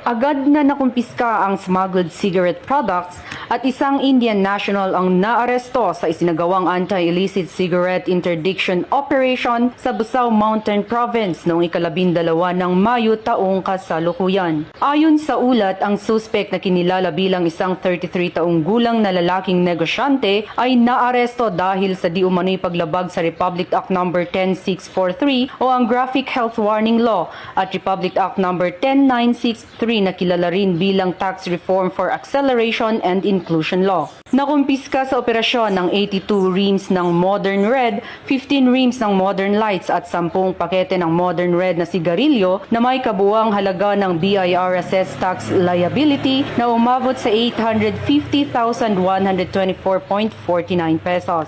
Agad na nakumpiska ang smuggled cigarette products at isang Indian national ang naaresto sa isinagawang anti-illicit cigarette interdiction operation sa Busao Mountain Province noong 12 ng Mayo taong kasalukuyan. Ayon sa ulat, ang suspect na kinilala bilang isang 33 taong gulang na lalaking negosyante ay naaresto dahil sa di umano'y paglabag sa Republic Act No. 10643 o ang Graphic Health Warning Law at Republic Act No. 10963 na kilala rin bilang Tax Reform for Acceleration and Inclusion Law. Nakumpiska sa operasyon ng 82 reams ng Modern Red, 15 reams ng Modern Lights at 10 pakete ng Modern Red na sigarilyo na may kabuuang halaga ng BIR assessed tax liability na umabot sa 850,124.49 pesos.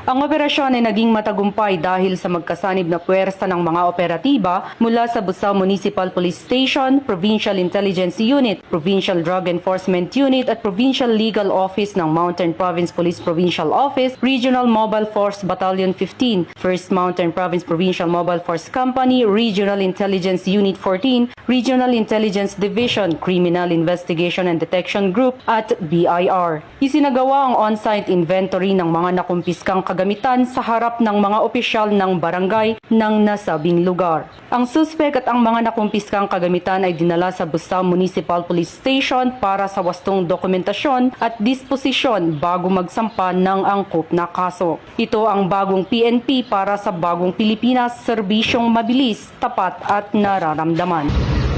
Ang operasyon ay naging matagumpay dahil sa magkasanib na puwersa ng mga operatiba mula sa Busao Municipal Police Station, Provincial Intelligence Unit, Provincial Drug Enforcement Unit at Provincial Legal Office ng Mountain Province Police Provincial Office, Regional Mobile Force Battalion 15, 1st Mountain Province Provincial Mobile Force Company, Regional Intelligence Unit 14, Regional Intelligence Division, Criminal Investigation and Detection Group at BIR. Isinagawa ang on-site inventory ng mga nakumpiskang kagamitan sa harap ng mga opisyal ng barangay ng nasabing lugar. Ang suspek at ang mga nakumpiskang kagamitan ay dinala sa Busao Municipal Police Station para sa wastong dokumentasyon at disposisyon bago magsampa ng angkop na kaso. Ito ang bagong PNP para sa bagong Pilipinas, serbisyong mabilis, tapat at nararamdaman.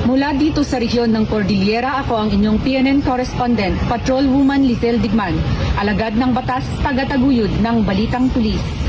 Mula dito sa rehiyon ng Cordillera, ako ang inyong PNN correspondent, Patrolwoman Lizelle Digman, alagad ng batas, tagataguyod ng Balitang Pulis.